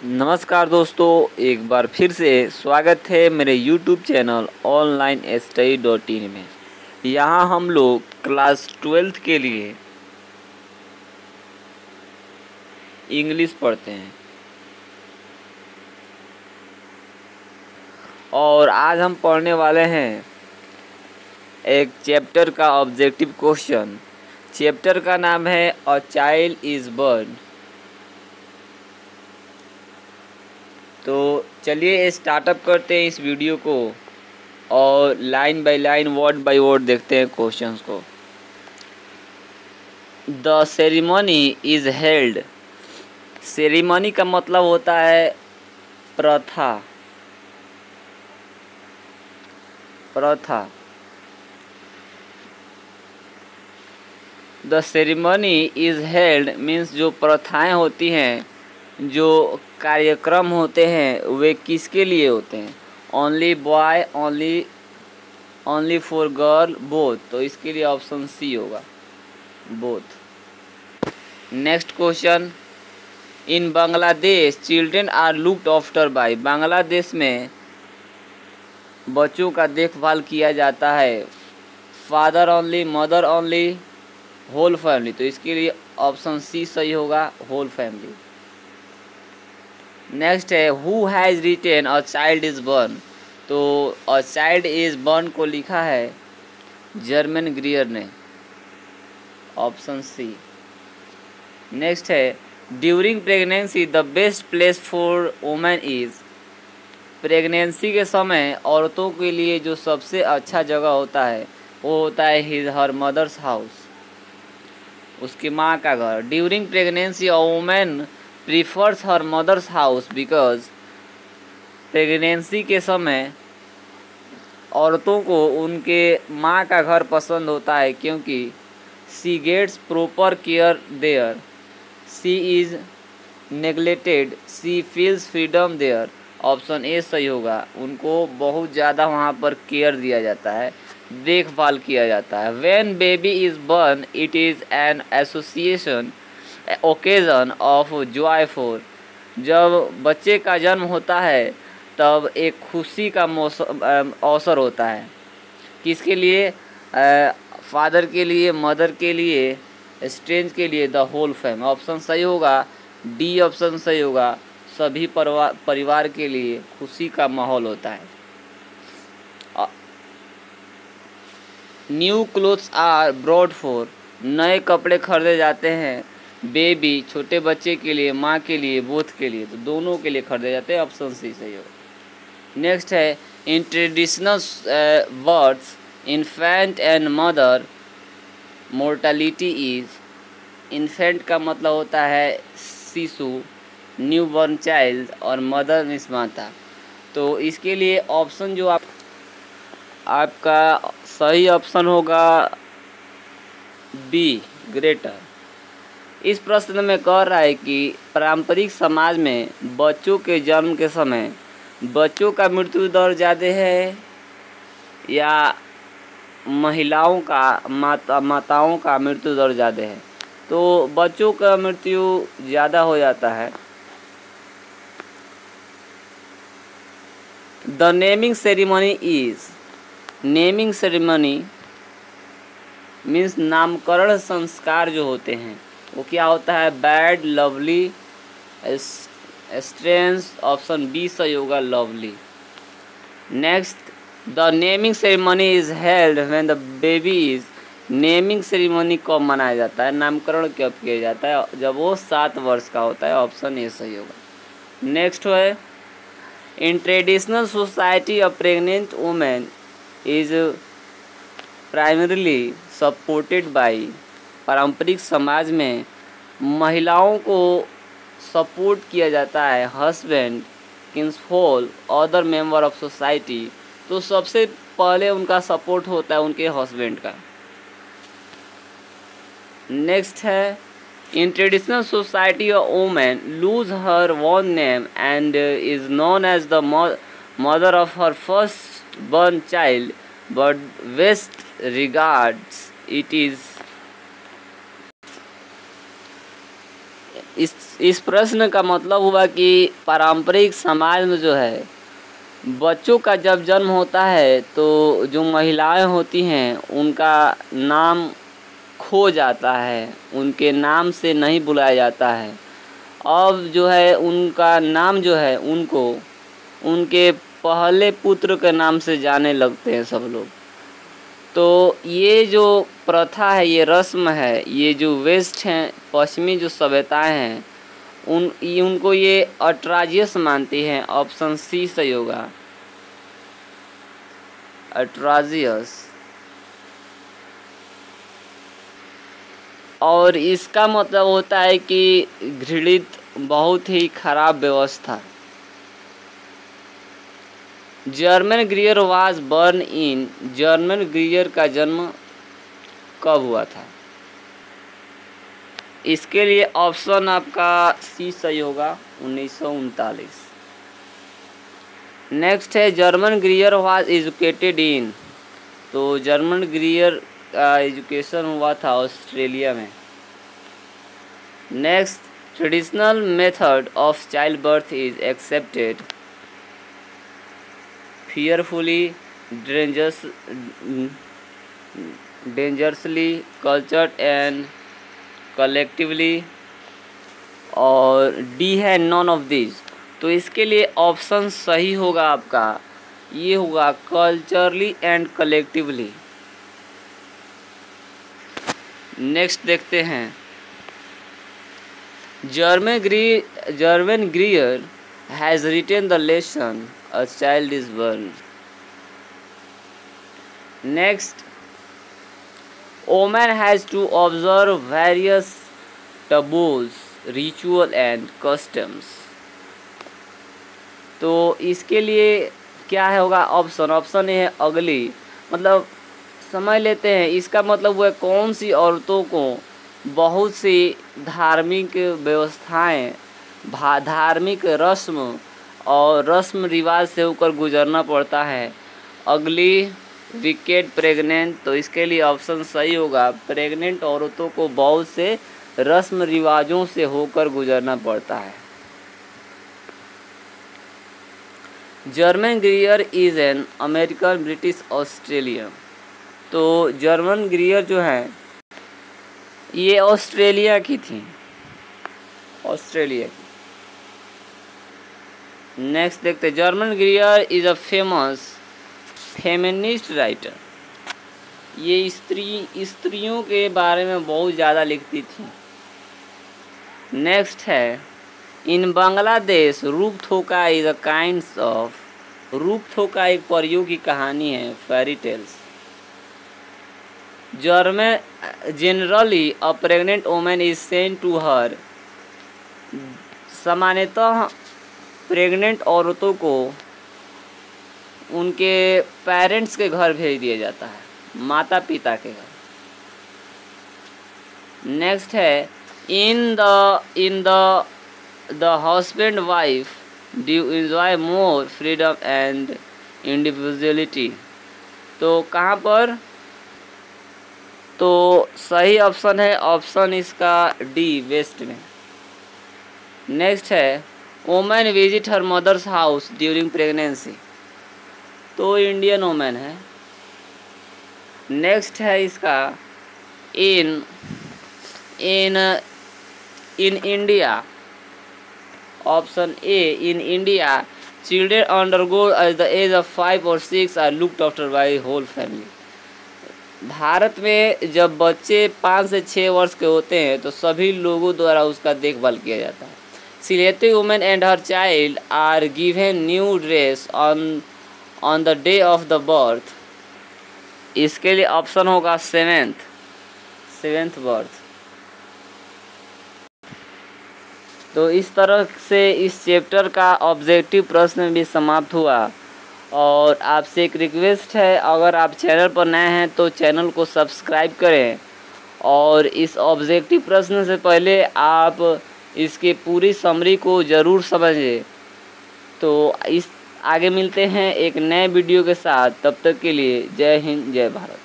नमस्कार दोस्तों, एक बार फिर से स्वागत है मेरे YouTube चैनल onlinestudy.in में। यहाँ हम लोग क्लास 12th के लिए इंग्लिश पढ़ते हैं और आज हम पढ़ने वाले हैं एक चैप्टर का ऑब्जेक्टिव क्वेश्चन। चैप्टर का नाम है अ चाइल्ड इज़ बर्न। तो चलिए स्टार्टअप करते हैं इस वीडियो को और line by line word by word देखते हैं क्वेश्चंस को। The ceremony is held. Ceremony का मतलब होता है प्रथा। The ceremony is held means जो प्रथाएं होती हैं, जो कार्यक्रम होते हैं, वे किसके लिए होते हैं? Only boy, only for girl, both. तो इसके लिए ऑप्शन सी होगा, both. Next question, in Bangladesh children are looked after by. Bangladesh में बच्चों का देखभाल किया जाता है father only, mother only, whole family. तो इसके लिए ऑप्शन सी सही होगा, होल फैमिली। नेक्स्ट है who has written a child is born. तो अ चाइल्ड इज़ बर्न को लिखा है जर्मन ग्रियर ने, ऑप्शन सी। नेक्स्ट है during pregnancy the best place for women is. Pregnancy के समय औरतों के लिए जो सबसे अच्छा जगह होता है वो होता है हर मदर्स हाउस, उसकी माँ का घर। During pregnancy a women prefers her mother's house because. Pregnancy के समय औरतों को उनके माँ का घर पसंद होता है क्योंकि she gets proper care there, she is neglected, she feels freedom there. Option A सही होगा, उनको बहुत ज़्यादा वहाँ पर केयर दिया जाता है, देखभाल किया जाता है। When baby is burn it is an association occasion of Joy for. जब बच्चे का जन्म होता है तब एक खुशी का अवसर होता है, किसके लिए? फादर के लिए, मदर के लिए, स्ट्रेंज के लिए, द होल फैमिली। ऑप्शन सही होगा, डी ऑप्शन सही होगा, सभी परिवार के लिए खुशी का माहौल होता है। New clothes are brought for. नए कपड़े खरीदे जाते हैं बेबी, छोटे बच्चे के लिए, माँ के लिए, बोथ के लिए। तो दोनों के लिए खरीदे जाते हैं, ऑप्शन सी सही होगा। नेक्स्ट है in traditional words infant and mother mortality is. Infant का मतलब होता है शिशु, न्यू बॉर्न चाइल्ड, और मदर मीन्स माता। तो इसके लिए ऑप्शन जो आपका सही ऑप्शन होगा बी, ग्रेटर। इस प्रश्न में कह रहा है कि पारंपरिक समाज में बच्चों के जन्म के समय बच्चों का मृत्यु दर ज़्यादा है या महिलाओं का, माताओं का मृत्यु दर ज़्यादा है? तो बच्चों का मृत्यु ज़्यादा हो जाता है। The naming ceremony is. Naming ceremony means नामकरण संस्कार जो होते हैं वो क्या होता है? Bad, lovely, strange. Option B सही होगा, lovely. Next, the naming ceremony is held when the baby is. Naming ceremony कब मनाया जाता है, नामकरण कब किया जाता है? जब वो 7 वर्ष का होता है, ऑप्शन ए सही होगा। नेक्स्ट है in traditional society a pregnant women is primarily supported by. पारंपरिक समाज में महिलाओं को सपोर्ट किया जाता है husband, kinsfolk, other member of society. तो सबसे पहले उनका सपोर्ट होता है उनके हस्बैंड का। नेक्स्ट है in traditional society a women lose her own name and is known as the mother of her first born child but west regards it is इस प्रश्न का मतलब हुआ कि पारंपरिक समाज में जो है बच्चों का जब जन्म होता है तो जो महिलाएं होती हैं उनका नाम खो जाता है, उनके नाम से नहीं बुलाया जाता है। अब जो है उनका नाम जो है उनको उनके पहले पुत्र के नाम से जाने लगते हैं सब लोग। तो ये जो प्रथा है, ये रस्म है, ये जो वेस्ट हैं, पश्चिमी जो सभ्यताएं हैं उनको ये अट्राजियस मानती हैं। ऑप्शन सी सही होगा, अट्राजियस। और इसका मतलब होता है कि घृणित, बहुत ही खराब व्यवस्था। German ग्रियर was born in, German ग्रियर का जन्म कब हुआ था? इसके लिए ऑप्शन आपका सी सही होगा, 1939। नेक्स्ट है जर्मन ग्रियर वाज एजुकेटेड इन, तो जर्मन ग्रियर का एजुकेशन हुआ था ऑस्ट्रेलिया में। Next, traditional method of child birth is accepted, fearfully, dangerously, cultured and collectively, और डी है नॉन ऑफ दिस। तो इसके लिए ऑप्शन सही होगा आपका, ये होगा कल्चरली एंड कलेक्टिवली। नेक्स्ट देखते हैं, German ग्रियर has retain the lesson a child is born. Next, woman has to observe various taboos, ritual and customs. तो इसके लिए क्या होगा ऑप्शन ए है अगली, मतलब समझ लेते हैं। इसका मतलब वो है कौन सी औरतों को बहुत सी धार्मिक व्यवस्थाएं, धार्मिक रस्म और रस्म रिवाज से होकर गुजरना पड़ता है। अगली, विकेट, प्रेग्नेंट। तो इसके लिए ऑप्शन सही होगा, प्रेग्नेंट औरतों को बहुत से रस्म रिवाजों से होकर गुजरना पड़ता है। German ग्रियर is an American British Australian. तो जर्मन ग्रियर जो है ये ऑस्ट्रेलिया की थी, ऑस्ट्रेलिया की। नेक्स्ट देखते हैं, German ग्रियर is a famous feminist writer. ये स्त्रियों के बारे में बहुत ज़्यादा लिखती थी। नेक्स्ट है, in Bangladesh rupkatha is a kinds of, rupkatha एक परियों की कहानी है, fairy tales. German generally a pregnant women is sent to her, सामान्यतः प्रेग्नेंट औरतों को उनके पेरेंट्स के घर भेज दिया जाता है, माता पिता के घर। नेक्स्ट है, in the husband wife do enjoy more freedom and individuality. तो कहाँ पर? तो सही ऑप्शन है ऑप्शन इसका डी, वेस्ट में। नेक्स्ट है, women visit her mother's house during pregnancy. तो इंडियन वोमेन है। नेक्स्ट है इसका, in India, option A, in India children undergo at the age of 5 और 6 are looked after by whole family. Bharat में जब बच्चे 5 से 6 वर्ष के होते हैं तो सभी लोगों द्वारा उसका देखभाल किया जाता है। Selected woman and her child are given new dress on the day of the birth. इसके लिए ऑप्शन होगा सेवेंथ बर्थ। तो इस तरह से इस चैप्टर का ऑब्जेक्टिव प्रश्न भी समाप्त हुआ। और आपसे एक रिक्वेस्ट है, अगर आप चैनल पर नए हैं तो चैनल को सब्सक्राइब करें, और इस ऑब्जेक्टिव प्रश्न से पहले आप इसके पूरी समरी को ज़रूर समझें। तो इस आगे मिलते हैं एक नए वीडियो के साथ, तब तक के लिए जय हिंद, जय भारत।